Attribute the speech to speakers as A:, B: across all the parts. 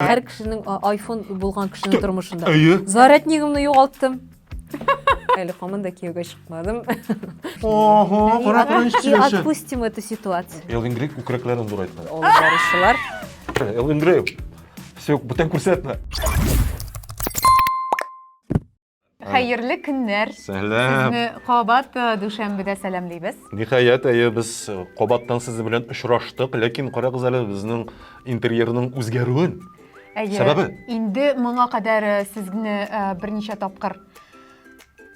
A: Her kişinin iPhone bulgan kişinin durmuşunda.
B: Ayı.
A: Zaretnigimni yo'qoltdim. Әлі команда күйеуге шықпадым.
B: Oho, qara
A: И
B: işçileşi.
A: отпустим эту ситуацию.
B: Elingrik ukreklerin duraytma.
A: Ол барышчылар.
B: Elingrik. Все, бүтән күрсәтмә.
C: Hayırlı günler.
B: Сәлам.
C: Sizni Qobat Duşanbe'de selamlayız.
B: Ниһаят, biz Qobattan siz bilan uchrashdik, lekin qaragыз әле безнең интерьерның үзгәрүен. Сәбәбе?
C: Indi моңа кадәр сезне берничә тапкыр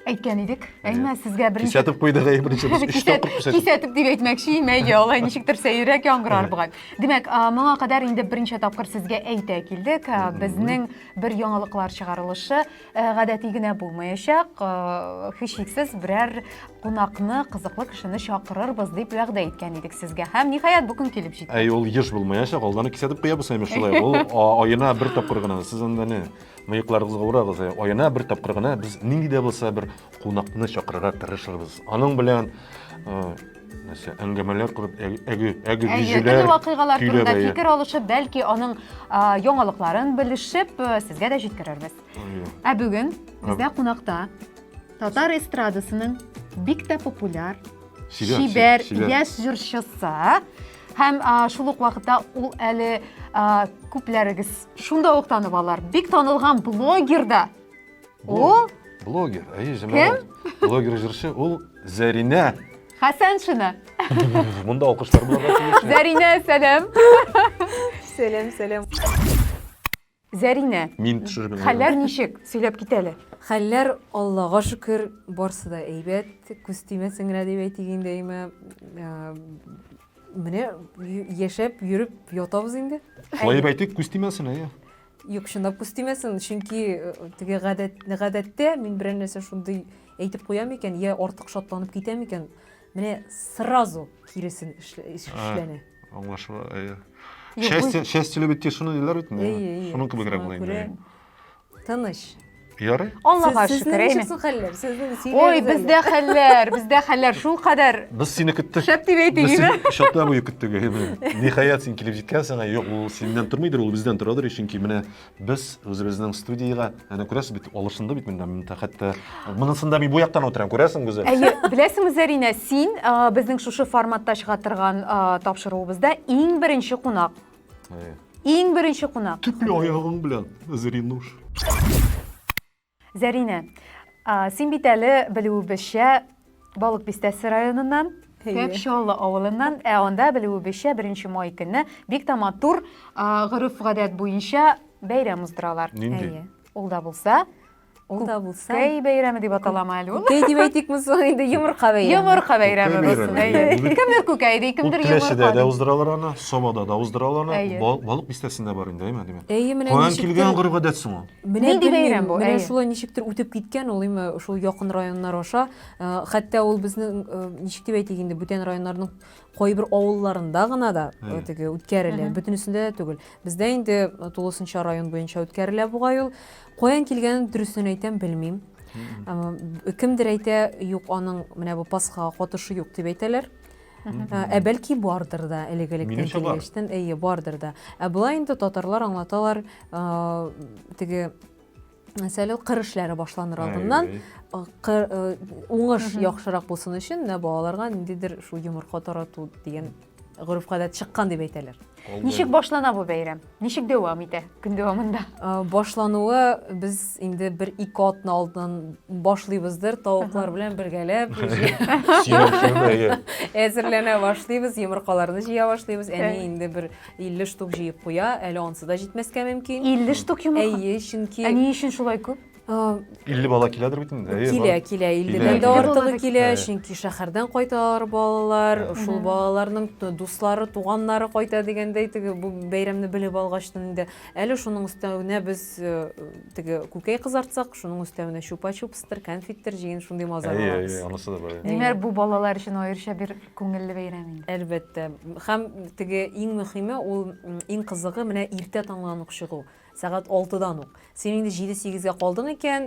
C: әйткән идек. Әймә сезгә берничә
B: Кисәтеп куйдык беренче без 3 тапкыр күрсәтеп.
C: Кисәтеп дип әйтмәкче, мәйгә алай ничектер сәйрәк яңгырар бугай. Димәк, моңа кадәр инде берничә тапкыр сезгә әйтә килдек. Безнең бер яңалыклар чыгарылышы гадәти генә булмаячак. Һичшиксез берәр кунакны, кызыклы кешене чакырырбыз дип вәгъдә иткән идек сезгә. Һәм ниһаять бу көн килеп җитте.
B: Әй, ул еш булмаячак, алданы кисәтеп куябыз әйме шулай. Ул аена бер тапкыр гына. Сез анда не? Мыйыкларыгызга урагыз. Аена бер тапкыр гына без нинди дә булса бер кунакны чакырырга тырышырбыз. Аның белән нәрсә, әңгәмәләр кылып, әге
C: Әле вакыйгалар турында фикер алышып, бәлки аның яңалыкларын белешеп, сезгә дә җиткерербез. Ә бүген бездә кунакта татар эстрадасының бик тә популяр шибәр яшь җырчысы һәм шул ук вакытта ул әле күпләрегез шунда ук танып алар. Бик танылган блогер да. Ул
B: блогер, әй, җәмәгать. Блогер җырчы, ул Зәринә.
C: Хәсән шуны.
B: Монда алкышлар булырга тиеш.
C: Зәринә, сәлам.
A: Сәлам.
C: Зәринә,
B: Мин төшереп.
C: хәлләр ничек? Сөйләп кит әле.
A: Хәлләр, Аллага шөкер, барсы да әйбәт. Күз тимәсен генә дип әйтгәндәйме. Менә яшәп, йөреп ятабыз инде.
B: Шулай дип әйтик, күз тимәсен, әйе.
A: Юк, шундый күз тимәсен, чөнки теге гадәттә мин берәр нәрсә шундый әйтеп куям икән, я артык шатланып китәм икән, менә сразу киресен эшләнә.
B: Аңлашыла, әйе. Счастье любит тишину диләр бит инде. Шуның кебегрәк була инде.
A: Тыныч.
B: Ярый.
C: Аллага шөкер, әйме.
A: Сезнең хәлләр, сезнең
C: Ой, бездә хәлләр шул кадәр
B: Без сине көттек.
C: шәп дип әйтегез.
B: Без шатлап буе көттек. Ниһаять син килеп җиткәнсең, юк, ул синнән тормыйдыр, ул бездән торадыр, чөнки менә без үзебезнең студиягә, әнә күрәсез бит, алышынды бит монда, хәтта монысында мин бу яктан утырам, күрәсең гүзәл.
C: Әйе, беләсеңме, Зәринә, син безнең шушы форматта чыга торган тапшыруыбызда иң беренче кунак. Иң беренче кунак.
B: Төпле аягың белән, Зәринуш.
C: Зәринә, син бит әле белүебезчә Балык Бистәсе районыннан, Көпчаллы авылыннан, анда белүебезчә 1 май көнне бик тә матур гореф-гадәт буенча бәйрәм уздыралар.
B: Нинди?
C: Ул да булса, Кәй бәйрәме дип аталама әле ул.
A: Кәй дип әйтикме соң инде йомырка бәйрәме.
C: Йомырка бәйрәме булсын. Кемдер күкәй ди, кемдер
B: Теләшедә дә
C: йомырка.
B: уздыралар аны, Собада да уздыралар аны, Балык Бистәсендә бар инде, әйме, димәк.
A: Әйе, менә
B: Каян килгән гореф-гадәт соң ул?
C: Нинди бәйрәм бу?
A: Менә шулай ничектер үтеп киткән, ул име шул якын районнар аша, хәтта ул безнең ничек дип әйтик инде, бүтән районнарның кайбер авылларында гына да теге үткәрелә, бөтенесендә дә түгел. Бездә инде тулысынча район буенча үткәрелә бугай ул. Каян килгәнен дөресен әйтәм, белмим. Кемдер әйтә, юк, аның менә бу Пасхага катышы юк дип әйтәләр. Бәлки бардыр да, элек-электән килгәчтән, әйе, бардыр да. Болай инде татарлар аңлаталар, теге мәсәлән, кыр эшләре башланыр алдыннан, уңыш яхшырак булсын өчен, балаларга ниндидер шу йомырка тарату дигән гореф-гадәт чыккан дип әйтәләр.
C: Ничек башлана бу бәйрәм? Ничек дәвам итә көн дәвамында?
A: Башлануы без инде 1-2 атны алдан башлыйбыздыр, тавыклар белән бергәләп әзерләнә башлыйбыз, йомыркаларны җыя башлыйбыз. Әни инде бер 50 штук җыеп куя, әле ансы да җитмәскә мөмкин.
C: 50 штук йомырка.
A: Әйе, чөнки
C: Ни өчен шулай күп?
B: 50 бала киләдер бит инде.
A: Килә, 50-дән дә артыгы килә, чөнки шәһәрдән кайталар балалар, шул балаларның дуслары, туганнары кайта дигәндәй, теге бу бәйрәмне белеп алгачтан инде әле шуның өстәвенә без теге күкәй кызартсак, шуның өстәвенә чупа-чупстыр, конфеттер җыйын, шундый маза булабыз.
B: Әйе, анысы да бар.
C: Димәк, бу балалар өчен аеруча бер күңелле бәйрәм инде.
A: Әлбәттә. Һәм теге иң мөһиме, ул иң кызыгы менә иртә таңланып чыгу. Сәгать 6-дан ук. Син инде 7-8-гә калдың икән,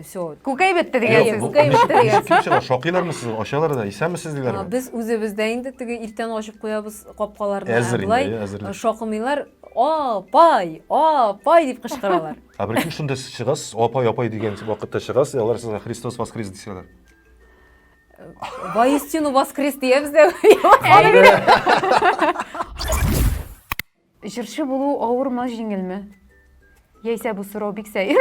A: все.
C: Күкәй бетте дигәнсез.
A: Күкәй бетте дигәнсез.
B: Шакыйлармы сез? Ашалар да, исәнмесез диләрме?
A: Без үзебездә инде теге иртән ачып куябыз капкаларны.
B: Әзер инде,
A: Болай
B: әзер.
A: шакымыйлар, апай, апай деп кычкыралар.
B: А прикинь, шунда сіз шығасыз, опай деген уақытта шығасыз, олар сізге Христос воскрес десеңдер.
A: Воистину воскрес дейбиз да.
C: Жыршы болу ауырма жеңілме? Яйса бұл сұрау бик сәйір.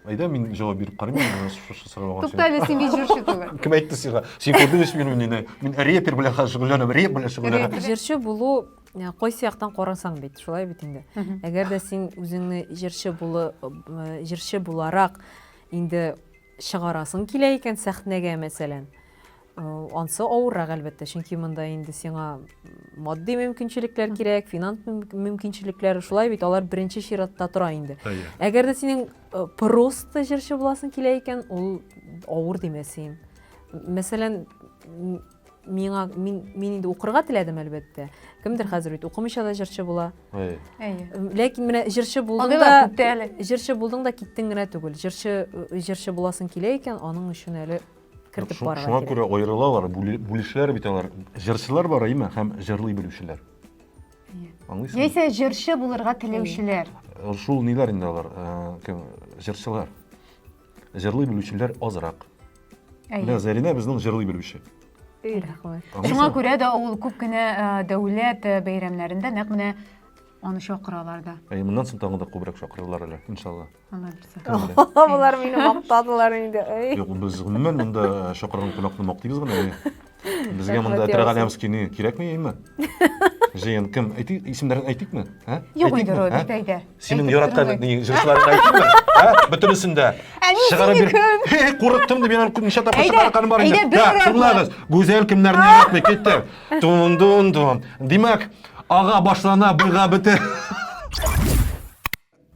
B: Айда мен жауап беріп қараймын, шушы сұрауға.
C: Топтайлы сен бей жыршы тұлы.
B: Кім айтты сыйға? Сен көрдіңіз мен рэпер білен шұғыланам, рэп білен шұғыланам.
A: Жыршы болу қой сияқтан қорансаң бейт, шулай бит инде. Әгәр дә син үзеңне жыршы буларак инде чыгарасың килә икән сәхнәгә мәсәлән. Ансы авыррак әлбәттә, чөнки монда инде сиңа матди мөмкинчелекләр кирәк, финанс мөмкинчелекләре, шулай бит алар беренче чиратта тора инде. Әгәр дә синең просто җырчы буласың килә икән, ул авыр димәсем. Мәсәлән, мин инде укырга теләдем әлбәттә. Кемдер хәзер бит укымыйча да җырчы була. Ләкин менә җырчы булдың да киттең генә түгел. Җырчы буласың килә икән, аның өчен әле кертеп барырга
B: кирәк. Шуңа күрә аерылалар, бүлешләр бит алар. Җырчылар бар, әйме, һәм җырлый белүчеләр. Аңлыйсың?
C: Яйса җырчы булырга теләүчеләр.
B: Шул ниләр инде алар, җырчылар. Җырлый белүчеләр азрак. Менә Зарина безнең җырлый белүче.
C: Шуңа күрә дә ул күп кенә дәүләт бәйрәмнәрендә нәкъ менә аны чакыралар да.
B: Моннан соң тагын да күбрәк чакыралар әле, иншалла.
C: Алла бирсә.
A: Булар мине мактадылар инде.
B: Юк, без гомумән монда чакырган кунакны мактыйбыз гына. Безгә монда Трәгалямскийны кирәкме, әйме? Җыен кем? Исемнәрен әйтикме?
C: Юк инде, бит әйдә.
B: Синең яраткан җырчыларын әйтикме? Бөтенесендә. Чыгарып бир. Курыттым дип, мин ничә тапкыр чыгарган бар инде. Тыңлагыз, гүзәл кемнәрне яратмый китте. Дун. Димәк, ага башлана, буйга бите.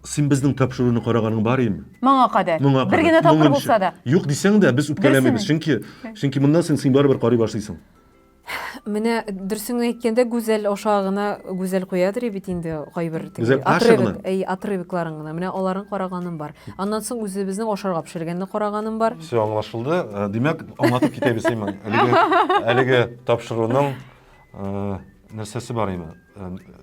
B: Син безнең тапшыруны караганың бар име?
C: Моңа кадәр. Бер генә тапкыр булса да.
B: Юк дисәң дә, без үпкәләмәбез, чөнки моннан соң син барыбер карый башлыйсың.
A: Менә дөресен әйткәндә гүзәл ашагына гүзәл куядыр бит инде кайбер отрывокларын гына. Менә аларын караганым бар. Аннан соң үзебезнең ашарга пешергәнне караганым бар.
B: Все аңлашылды. Димәк, аңлатып китәбез әйме. Әлеге тапшыруның нәрсәсе бар име?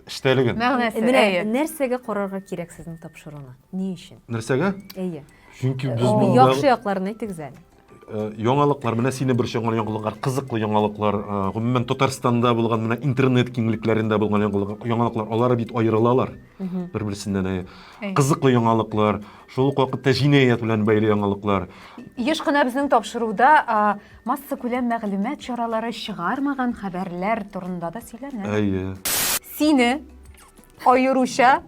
B: Эштәлеген.
C: Мәгънәсе.
A: Нәрсәгә карарга кирәк сезнең тапшыруны? Ни өчен?
B: Нәрсәгә?
A: Әйе.
B: Чөнки без
A: яхшы якларын әйтегез әле.
B: Яңалыклар, менә сине бер яңалыклар, кызыклы яңалыклар, гомумән Татарстанда булган менә интернет киңлекләрендә булган яңалыклар, алар бит аерылалар бер-берсеннән. Кызыклы яңалыклар, шул ук вакытта җинаят белән бәйле яңалыклар.
C: Еш кына безнең тапшыруда масса күләм мәгълүмат чаралары чыгармаган хәбәрләр турында да сөйләнә.
B: Әйе.
C: Сине аеруча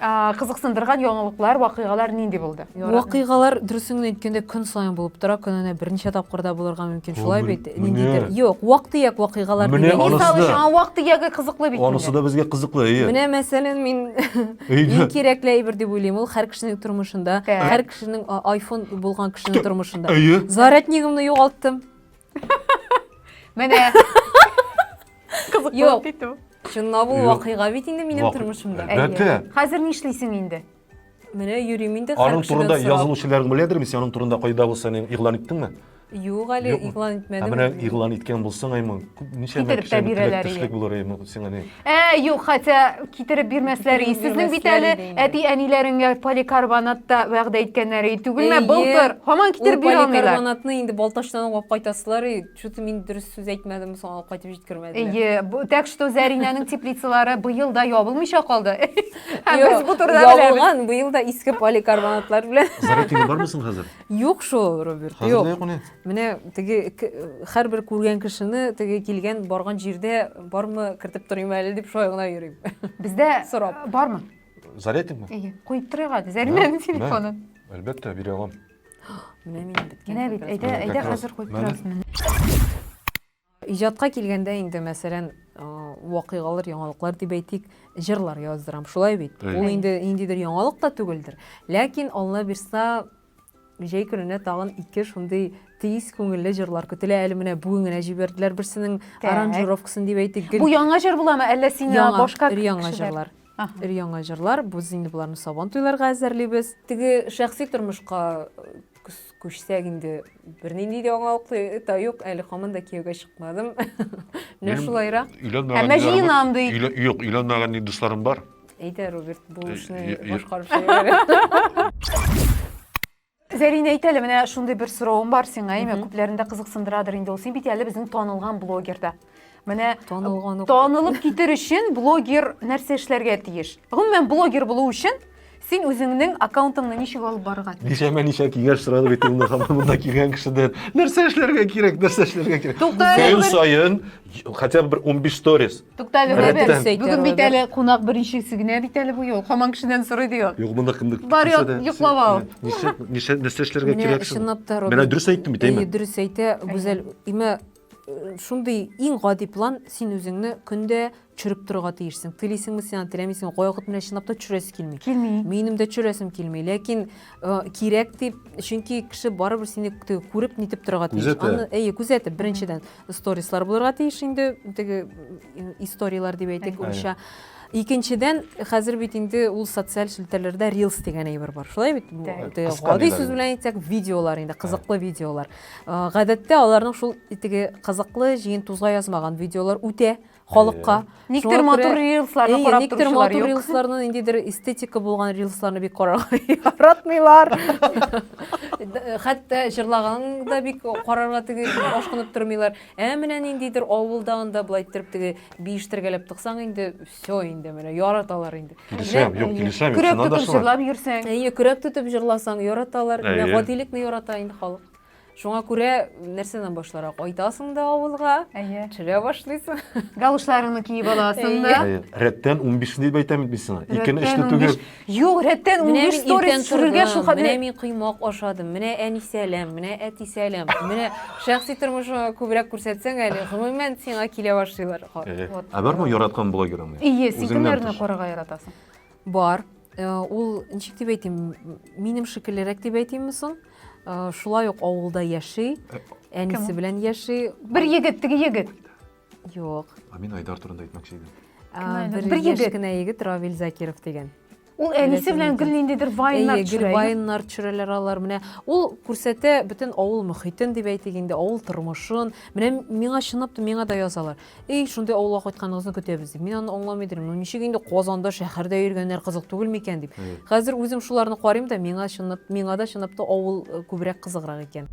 C: кызыксындырган яңалыклар, вакыйгалар нинди булды?
A: Вакыйгалар дөресен әйткәндә көн саен булып тора, көненә берничә тапкыр да булырга мөмкин. Шулай бит. Ниндидер. Юк, вакыйяк вакыйгалар дигән.
C: Мисалы өчен вакыйягы кызыклы бит.
B: Анысы да безгә кызыклы, әйе.
A: Менә мәсәлән мин иң кирәкле әйбер дип уйлыйм, ул һәр кешенең тормышында, һәр кешенең iPhone булган кешенең тормышында. Заратнигымны югалттым.
C: Менә кызыклы бит.
A: Шунда бу вакыйга бит инде минем тормышымда. Хәзер ни эшлисең инде? Менә йөрим инде.
B: Аның турында язылучылар беләдерме? Син аның турында кайда булса ни игълан иттеңме?
A: Юк, әле игълан итмәдем.
B: Менә игълан иткән булсаң, әйме, ничә тишлек булыр әйме, сиңа ни?
C: Юк, хәтта китереп бирмәсләр. Сезнең бит әле әти-әниләреңгә поликарбонатта вәгъдә иткәннәре түгелме? Былтыр һаман китереп бирә алмыйлар.
A: Поликарбонатны инде Балташтан алып кайтасылар. Шуты мин дөрес сүз әйтмәдем, соң алып кайтып җиткермәделәр.
C: Так что Заринәнең теплицалары быел да ябылмыйча калды. Без бу турыда
A: ябылган, быел да иске поликарбонатлар белән.
B: Заритин бармысың хәзер?
A: Юк шул, Роберт.
B: Юк.
A: Менә теге һәрбер күргән кешене теге килгән барган җирдә бармы кертеп торыйм әле дип шулай гына йөрим.
C: Бездә бармы?
B: Заритинме?
C: Куйып торыйга, Заринәнең телефонын.
B: Әлбәттә, бирә алам.
A: Менә мин биткән.
C: Менә бит, әйдә хәзер куйып торасың.
A: Иҗатка килгәндә инде мәсәлән вакыйгалар, яңалыклар дип әйтик, җырлар яздырам. Шулай бит. Ул инде ниндидер яңалык та түгелдер. Ләкин Алла бирса җәй көненә тагын 2 шундый тиз күңелле җырлар көтелә. Әле менә бүген генә җибәрделәр берсенең аранжировкасын дип әйтик.
C: Бу яңа җыр буламы, әллә син башка
A: яңа җырлар? Яңа җырлар. Без инде буларны сабан туйларга әзерлибез. Теге шәхси тормышка көчсәк инде бернинди дә аңлаулыклы да юк, әле һаман да кияүгә чыкмадым. Менә шулайрак.
C: Әмма җыенам ди.
B: Юк, өйләнмәгән дусларым бар.
A: Әйдә, Роберт, бу эшне
B: Юк.
A: башкарып чыгар.
C: Зәринә әйт әле, менә шундый бер соравым бар сиңа, әйме, күпләрендә кызыксындырадыр инде ул. Син бит әле безнең танылган блогерда. Менә
A: Танылган ук.
C: танылып китер өчен блогер нәрсә эшләргә тиеш? Гомумән блогер булу өчен син үзеңнең аккаунтыңны ничек алып барырга тиеш?
B: Ничә киңәш сорады бит инде монда килгән кешедән. Нәрсә эшләргә кирәк, нәрсә эшләргә кирәк.
C: Тукта,
B: Сәен
C: бер-
B: сайын хотя бы бер 15 stories.
C: Тукта әле,
B: Рәттән.
C: Роберт, бүген бит әле кунак беренчесе генә бит әле бу юл. Һаман кешедән сорый ди.
B: Юк, монда кемдек
C: Бар, йоклап ал.
B: Ничә нәрсә эшләргә
A: Менә
B: кирәк?
A: чынлап та,
B: Менә дөрес әйттем бит, әйме?
A: Дөрес әйтә, гүзәл. Име шундый иң гади план син үзеңне көндә чүреп торырга тиешсең. Телисеңме син, теләмисеңме, кайгыт белән чынлап та төшерәсе килми.
C: Килми.
A: Минем дә төшерәсем килми, ләкин кирәк дип, чөнки кеше барыбер сине күреп нитеп торырга тиеш.
B: Күзәтә.
A: Күзәтеп, беренчедән сторислар булырга тиеш инде, теге историялар дип әйтик, улча. Икенчедән, хәзер бит инде ул социаль шелтәләрдә reels дигән әйбер бар. Шулай бит?
B: Кыска
A: Гади
B: диләр
A: сүз
B: инде.
A: белән әйтсәк, видеолар инде, кызыклы видеолар. Гадәттә аларның шул теге кызыклы җыен тузга язмаган видеолар үтә халыкка.
C: Никтер матур рилсларны карап
A: Никтер
C: торучылар
A: матур
C: юк.
A: рилсларны, ниндидер эстетика булган рилсларны бик карарга яратмыйлар. Хәтта җырлаган да бик карарга теге ашкынып тормыйлар. Менә ниндидер авылдагында булай иттереп теге биештергәләп тыксаң инде, всё инде менә яраталар инде.
B: Килешәм, юк, килешәм.
C: Күрәп
B: Шуннан да
C: тотып
B: шулай.
C: җырлап йөрсәң.
A: Көрәк тотып җырласаң яраталар. Менә
B: Әйе.
A: гадилекне ярата инде халык. Шуңа күрә нәрсәдән башларак кайтасың да авылга,
C: Әйе.
A: төшерә башлыйсың.
C: Галышларыңны киеп аласың да.
B: Рәттән 15 дип әйтәм бит сиңа. Икене эшне
C: Рәттән
B: түгел.
C: 15. Юк, рәттән 15 сторис төшерергә шул
A: менә
C: хәтле.
A: мин кыймак ашадым, менә әни сәлам, менә әти сәлам, менә шәхси тормышыма күбрәк күрсәтсәң әле, гомумән сиңа килә башлыйлар.
B: Бармы яраткан блогерың?
C: Ие, син
B: Үзеңнән
C: кемнәрне
B: тыш.
C: карарга яратасың?
A: Бар. Ул ничек дип әйтим, минем шикеллерәк дип әйтимме соң? Шулай ук авылда яши, әнисе белән яши.
C: Бер егет, теге егет.
A: Юк.
B: Мин Айдар турында әйтмәкче идем.
A: Бер егет кенә егет Равил Закиров дигән.
C: Ул әнисе белән гел ниндидер вайннар төшерә.
A: Вайннар төшерәләр алар. Менә ул күрсәтә бөтен авыл мөхитен дип әйтик инде, авыл тормышын. Менә миңа чынлап та миңа да язалар. Шундай авылга кайтканыгызны көтәбез дип. Мин аны аңламый идем. Ничек инде Казанда, шәһәрдә йөргәннәр кызык түгел микән дип. Хәзер үзем шуларны карыйм да миңа да чынлап та авыл күбрәк кызыграк икән.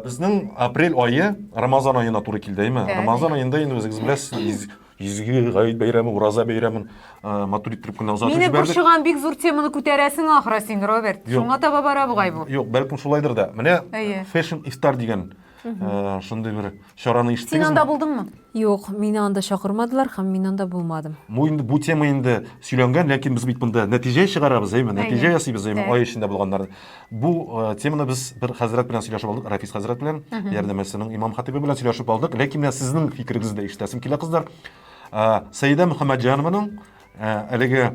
B: Безнең апрель айы Рамазан айына туры килде, әйме? Рамазан айында инде үзегез беләсез, изге Гайд бәйрәме, Ураза бәйрәмен матур иттереп кенә узатып
C: Мине
B: җибәрдек.
C: борчыган бик зур теманы күтәрәсең ахры син, Роберт.
B: Юк.
C: Шуңа таба бара бугай бу.
B: Юк, бәлкем шулайдыр да. Менә
C: Әйе.
B: Fashion Iftar дигән шундый бер чараны
C: Син
B: ишеттегезме?
C: анда булдыңмы?
A: Юк, мине анда чакырмадылар һәм мин анда булмадым.
B: Бу тема инде сөйләнгән, ләкин без бит монда нәтиҗә чыгарабыз, әйме? Нәтиҗә ясыйбыз, әйме? Ай эчендә булганнарны. Бу теманы без бер хәзрәт белән сөйләшеп алдык, Рафис хәзрәт белән, ярдәмчесенең имам хатибы белән сөйләшеп алдык, ләкин менә сезнең фикерегезне дә ишетәсем килә, кызлар. Сәйдә Мөхәммәтҗанованың әлеге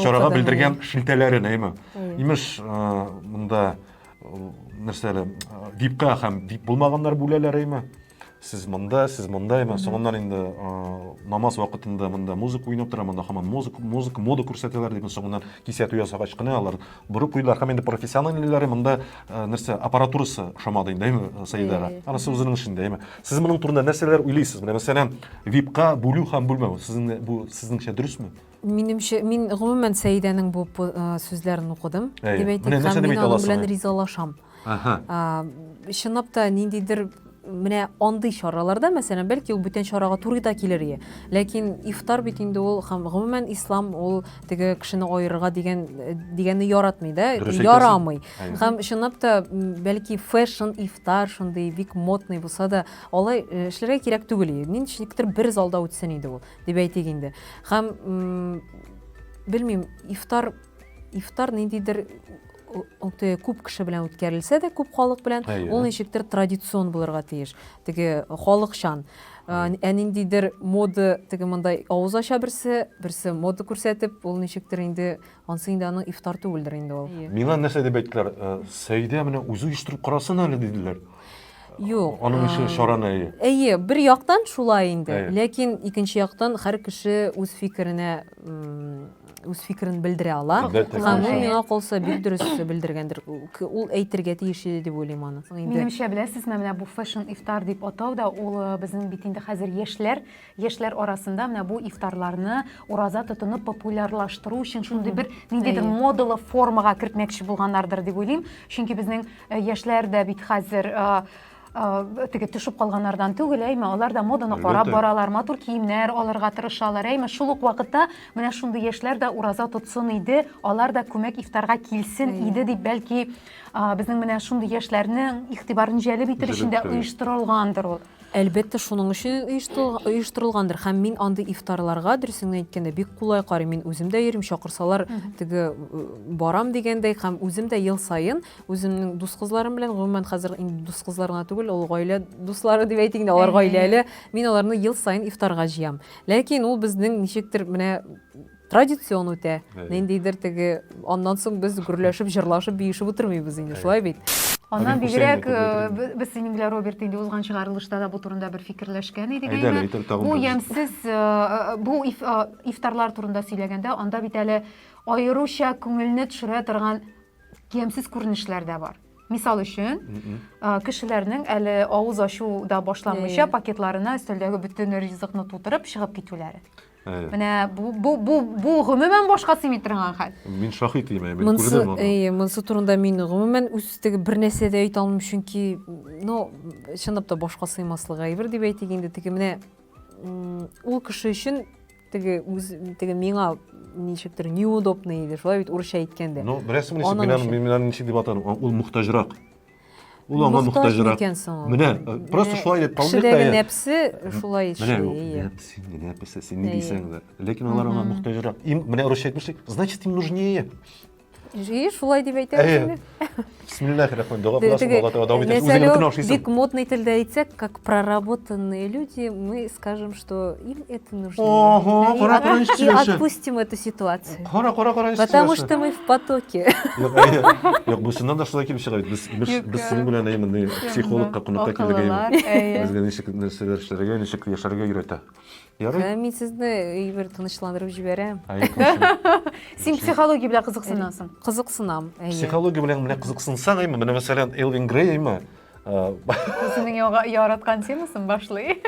B: чарага белдергән шелтәләрен, әйме? Имеш, монда нәрсәле випка һәм вип булмаганнар бүләләр, әйме? Сез монда, әйме? Соңыннан инде намаз вакытында монда музыка уйнап тора, монда һаман музыка мода күрсәтәләр дип, соңыннан кисәтү ясагач кына алар бурып куйлар, һәм инде профессионаллары монда нәрсә аппаратурасы шамады инде, әйме, Сәйдәгә. Анысы үзенең эшендә, әйме? Сез моның турында нәрсәләр уйлыйсыз? Менә мәсәлән, випка бүлү һәм бүлмәү, сезнеңчә дөресме?
A: Минемчә, мин гомумән Сәйдәнең бу сүзләрен укыдым. Дип әйтик,
B: Менә нәрсә
A: һәм
B: дип
A: мин
B: әйтә
A: аның
B: аласың,
A: белән
B: әй?
A: ризалашам.
B: Аха.
A: Чынлап та ниндидер менә андый чараларда, мәсәлән, бәлки ул бүтән чарага туры да килергә. Ләкин ифтар бит инде ул һәм гомумән ислам ул теге кешене аерырга дигәнне яратмый да,
B: Дөрес
A: ярамый.
B: әйтәсең.
A: Һәм чынлап та бәлки фэшн ифтар шундый бик модный булса да, алай эшләргә кирәк түгел. Ничектер бер залда үтсен иде ул, дип әйтик инде. Һәм белмим, ифтар ниндидер күп кеше белән үткәрелсә дә, күп халык белән, ул ничектер традицион булырга тиеш. Теге халыкчан. Ниндидер мода теге мондай авыз ача берсе мода күрсәтеп, ул ничектер инде ансы инде аның ифтар түгелдер инде ул.
B: Миңа нәрсә дип әйттеләр? Сәйдә менә үзе оештырып карасын әле диделәр.
A: Юк.
B: Аның ише шараны.
A: Әйе, бер яктан шулай инде.
B: Әйе.
A: Ләкин икенче яктан һәр кеше үз фикерен белдерә ала.
B: Әлбәттә.
A: Һәм ул
C: Әйе.
A: миңа калса бик дөрес белдергәндер. Ул әйтергә тиешле дип уйлыйм аны.
C: Минемчә, беләсезме, менә бу fashion ифтар дип атау да ул безнең бит инде хәзер яшьләр арасында менә бу ифтарларны ураза тотынып популярлаштыру өчен шундый бер ниндидер
A: Әйе.
C: модалы формага кертмәкче булганнардыр дип уйлыйм. Чөнки безнең яшьләр дә бит хәзер теге төшеп калганнардан түгел, әйме, алар да моданы карап
B: Әлбәттә.
C: баралар, матур киемнәр алырга тырышалар, әйме, шул ук вакытта менә шундый яшьләр дә ураза тотсын иде, алар да күмәк ифтарга килсен иде дип бәлки безнең менә шундый яшьләрнең игътибарын җәлеп итер өчен дә
B: Җәлеп итә.
C: оештырылгандыр ул.
A: Әлбәттә, шуның өчен оештырылгандыр. Һәм мин андый ифтарларга дөресен әйткәндә бик кулай карыйм. Мин үзем дә йөрим, чакырсалар, теге барам дигәндәй, һәм үзем дә ел сайын үземнең дус кызларым белән, гомумән хәзер инде дус кызларына түгел, ул гаилә дуслары дип әйтик инде, алар гаиләле. Мин аларны ел сайын ифтарга җыям. Ләкин ул безнең ничектер менә традицион үтә. Ниндидер теге аннан соң без гөрләшеп, җырлашып, биешеп утырмыйбыз инде, шулай бит.
C: Аннан
B: Abi,
C: бигрәк
B: Hüseyin
C: без синең белән Роберт инде узган чыгарылышта да бу турында бер фикерләшкән идек.
B: Әйдә,
C: әйме.
B: әйтер тагын
C: Бу
B: бер.
C: ямьсез бу ифтарлар турында сөйләгәндә, анда бит әле аеруча күңелне төшерә торган ямьсез күренешләр дә бар. Мисал өчен, кешеләрнең әле авыз ачу да башламыйча пакетларына өстәлдәге бөтен ризыкны тутырып чыгып китүләре. Менә бу гомумән башка сыймый торган хәл.
B: Мин шаһит идем, мин
A: Монсы,
B: күрдем аны.
A: монсы турында мин гомумән үз теге бер нәрсә дә әйтә алмыйм, чөнки, чынлап та башка сыймаслык әйбер дип әйтик инде, теге менә ул кеше өчен теге миңа ничектер неудобно иде, шулай бит урысча әйткәндә.
B: Ну, беләсезме,
A: Аның өчен.
B: мин ничек дип атадым? Ул мухтаҗрак. Ул аңа
A: Мохтаҗ
B: мухтаҗрак.
A: микәнсең ул?
B: Менә, просто шулай дип
A: Кешедәге нәпсе шулай
B: Менә,
A: эшләй.
B: нәпсе, син ни дисәң дә. Ләкин алар аңа мухтаҗрак. Менә урысча әйтмешик, значит, им нужнее.
A: Шулай дип әйтәм.
B: Бисмиллахир-рахманир-рахим.
A: Бик модный телдә әйтсәк, как проработанные люди, мы скажем, что им это нужно. И отпустим эту ситуацию. Потому что мы в потоке.
B: Юк, бу сыннан да шулай килеп чыга бит. Без синең белән әймен психологка кунакка килгән. Безгә ничек нәрсәләр эшләргә, ничек яшәргә өйрәтә. Ярый?
A: Мин сезне бер тынычландырып җибәрәм.
C: Син психология белән кызыксынасың.
A: Кызыксынам.
B: Психология белән менә кызыксынсаң, әйме, менә мәсәлән, Элвин Грей, әйме,
C: Синең яраткан темасын башлый.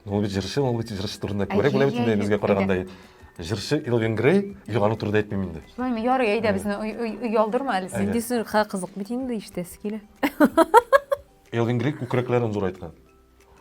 B: ул бит җырчы турында күрә, белә бит инде безгә караганда. Җырчы Элвин Грей, юганы турында әйтмим инде.
C: Шулаймы, ярый, әйдә безне уялдырма әле син.
A: Дисең, кызык бит инде иштәсе килә.
B: Элвин Грей күкрәкләрен зур айткан.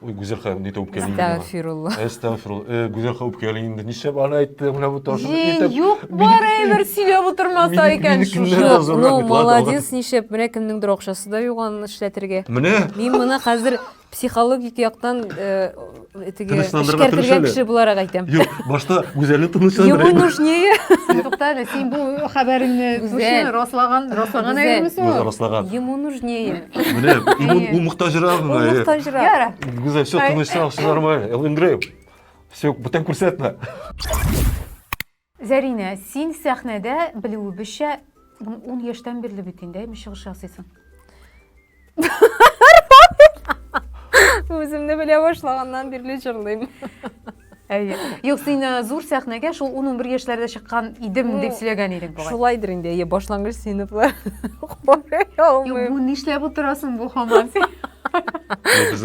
B: Ой, Гүзәл ханым, ни тәүп кәлин.
A: Астагфирулла.
B: Астагфирулла. Гүзәл ханым кәлин инде. Нишләп аны әйтте, менә бу ташын
C: Юк, бар әйбер сөйләп утырмаса икән шушы.
A: Ну, молодец, нишләп, менә кемнеңдер акчасы да юк аны эшләтергә.
B: Менә.
A: Мин моны хәзер психологик яктан теге
B: Тынычландырырга
A: эшкәртергән
B: тырышалар.
A: кеше буларак әйтәм.
B: Юк, башта Гүзәлне
A: Ему
B: тынычландырып.
A: нужнее.
C: Тукта әле, син бу хәбәреңне
A: Гүзәл.
C: раслаган
A: Гүзәл.
C: әйбермесең?
B: Гүзәл раслаган.
A: Ему нужнее.
B: Менә, ул мухтаҗрак.
A: Ул мохтаҗрак.
C: Яра.
B: Гүзәл, все тынычлан, все нормально. Элвин Грей. Все, бүтән күрсәтмә.
C: Зәринә, син сәхнәдә белүебезчә 10 яшьтән бирле бит инде чыгыш ясыйсың.
A: Үземне белә башлаганнан бирле җырлыйм.
C: Әйе. Юк, син зур сәхнәгә шул 11 яшьләрдә чыккан идем дип сөйләгән идең бугай.
A: Шулайдыр инде, башлангыч сыйныфлар. Карый
C: Юк, бу нишләп утырасың бу һаман син?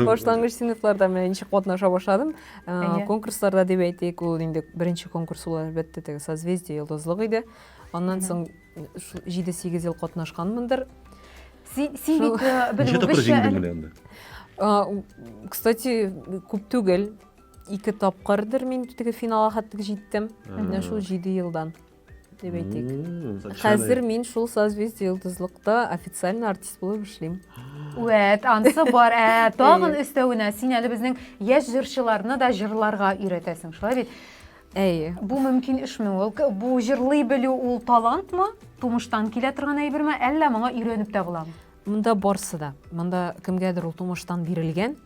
A: Башлангыч сыйныфларда мен ничек катнаша башладым.
C: Әйе.
A: Конкурсларда дип әйтик, ул инде беренче конкурс ул әлбәттә теге созвездие йолдызлык иде. Аннан соң 7-8 ел катнашканмындыр.
C: Син бит
B: Ничә тапкыр
C: белүебезчә
B: җиңдең менә инде?
A: Кстати, күп түгел. 2 тапкырдыр мин теге финалга хәтлек җиттем. Менә шул 7 елдан дип әйтик. Хәзер мин шул созвездие йолдызлыкта официально артист булып эшлим.
C: Вәт, ансы бар. Тагын өстәвенә син әле безнең яшь җырчыларны да җырларга өйрәтәсең, шулай бит?
A: Әйе.
C: Бу мөмкин эшме ул? Бу җырлый белү ул талантмы? Тумыштан килә торган әйберме? Әллә моңа өйрәнеп тә буламы?
A: Монда барсы да. Монда кемгәдер ул тумыштан бирелгән.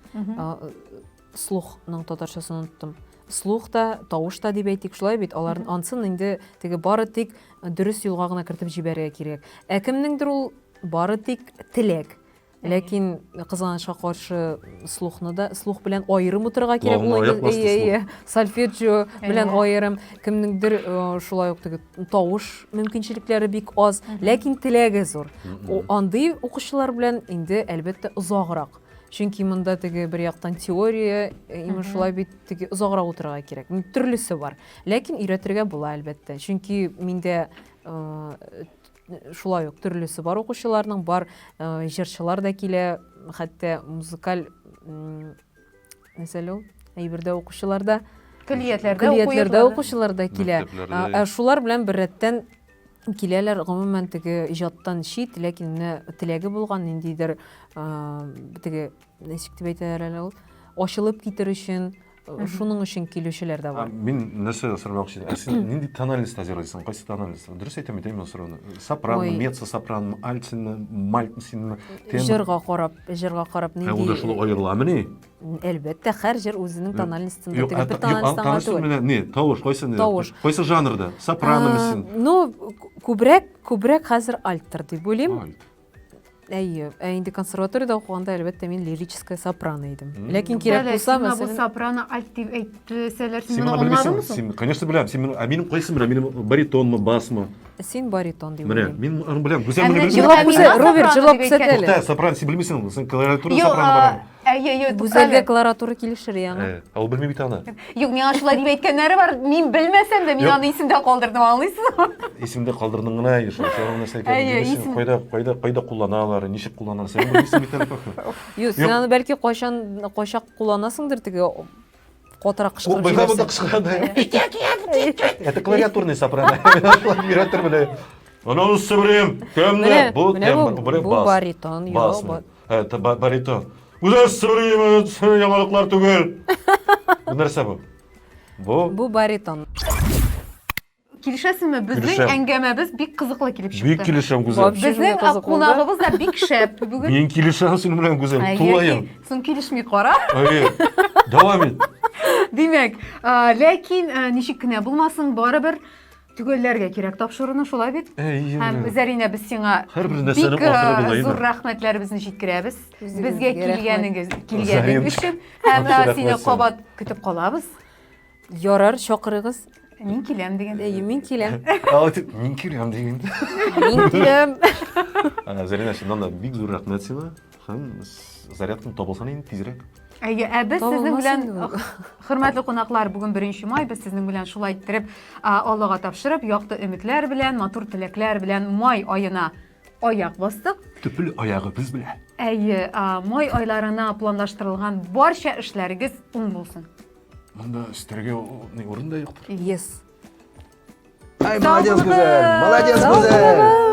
A: Слухның татарчасын оныттым. Слух та, тавыш та дип әйтик, шулай бит. Аларның ансын инде теге бары тик дөрес юлга гына кертеп җибәрергә кирәк. Кемнеңдер ул бары тик теләк. Ләкин кызганычка каршы слух белән аерым утырга кирәк.
B: Лагына аяк басты
A: Сольфеджио белән аерым, кемнеңдер шулай ук теге тавыш мөмкинчелекләре бик аз, ләкин теләге зур. Андый укучылар белән инде әлбәттә озаграк. Чөнки монда теге бер яктан теория, имеш шулай бит теге озаграк утырга кирәк. Төрлесе бар. Ләкин өйрәтергә була әлбәттә. Чөнки миндә шулай ук төрлесе бар укучыларның, бар җырчылар да килә, хәтта музыкаль мәсәле ул, әйбердә укучылар да, көллиятләрдә укучылар да килә. Шулар белән бер рәттән киләләр, гомумән теге иҗаттан чит, ләкин теләге булган ниндидер теге ничек дип әйтәләр әле ул, ачылып китер өчен, шуның өчен килүчеләр дә бар.
B: Мин нәрсә сормакчы идем. Син нинди тональность стажировать? Кайсы тональность? Дөрес әйтәм ул сорауны. Сопрано, меццо сопрано, альтно, мальтно,
A: Җырга карап нинди.
B: Ул да шул аерыламы ни?
A: Әлбәттә, һәр җыр үзенең тональностында, теге бер тональността түгел.
B: Не, тавыш, кайсы?
A: Тавыш.
B: Кайсы жанрда? Сопрано мисен?
A: Ну, күбрәк хәзер альттыр дип уйлыйм. Әйе, инде консерваториядә укыганда әлбәттә мин лирическая сопрано идем. Ләкин кирәк булса,
C: Бу
A: мәсәлән,
C: сопрано альт дип әйтсәләр, син
B: Син
C: моны
B: моны
C: аңладыңмы
B: белмисең?
C: соң?
B: Конечно беләм. Син минем кайсы беләм? Минем баритонмы, басмы?
A: син баритон дип
B: Менә,
A: уйлыйм.
B: мин аны беләм. Гүзәл
C: Менә
B: менә
A: җырлап
B: белмисең?
A: күрсәт, Роберт, җырлап күрсәт әле.
B: Тукта, сопрано син белмисең? Син клавиатура
C: Юк,
B: сопрано бар.
A: Гүзәлгә клавиатура килешер яңа.
B: Ул белми бит аны.
C: Юк, миңа шулай дип әйткәннәре бар. Мин белмәсәм дә, мин аны исемдә калдырдым, аңлыйсызмы?
B: Исемдә калдырдың гына, яшә. Сорау нәрсә
C: Әйе,
B: икән?
C: исем-
B: Кайда кулланалар, ничек кулланалар? Син белмисең бит әле.
A: Юк, син аны бәлки кайчак кулланасыңдыр, теге катырак
B: Ул
A: кычкырып
B: быйга буда
A: җибәрсәң.
B: Это клавиатурный сопрано. Клавиатура белән. Аны сыбрым. Кемне? Бу
A: бу баритон,
B: бас.
A: юк.
B: Это баритон. Үзәр сыбрым, яңалыклар түгел. Бу нәрсә бу?
A: Бу баритон.
C: Килешәсезме? Безнең
B: Килешәм.
C: әңгәмәбез бик кызыклы килеп чыкты.
B: Бик килешәм Гүзәл.
C: Безнең кунагыбыз да бик шәп бүген.
B: Мин килешәм син белән Гүзәл. Тулаем.
C: Соң килешми кара.
B: Әйе. Дәвам ит.
C: Димәк, ләкин ничек кенә булмасын, барыбер төгәлләргә кирәк тапшыруны, шулай бит?
B: Әйе.
C: Һәм Зәринә, без сиңа
B: Һәр бер нәрсәнең
C: бик
B: ахыры була,
C: зур
B: әйеме?
C: рәхмәтләребезне җиткерәбез.
A: Үзегезгә
C: Безгә килгәнең өчен һәм
B: Абсолютно
C: сине
B: рәхмәт.
C: кабат көтеп калабыз.
A: Ярар, чакырыгыз.
C: Мин киләм дигән.
A: Әйе, мин киләм.
B: Мин киләм дигән.
A: Мин киләм.
B: Зарина, синнән да бик зур рәхмәт сиңа. Һәм зарядкың табылсын инде тизрәк.
C: Әйе, без сезнең
A: Табылмасын
C: белән
A: ул.
C: хөрмәтле кунаклар, бүген 1 май, без сезнең белән шулай иттереп Аллага тапшырып, якты өметләр белән, матур теләкләр белән май аена аяк бастык.
B: Төпел аягыбыз белән.
C: Әйе, май айларына планлаштырылган барча эшләрегез уң булсын.
B: Монда өстәргә урын да юктыр.
A: Yes.
D: Ай, молодец, Гүзәл! Молодец, Гүзәл!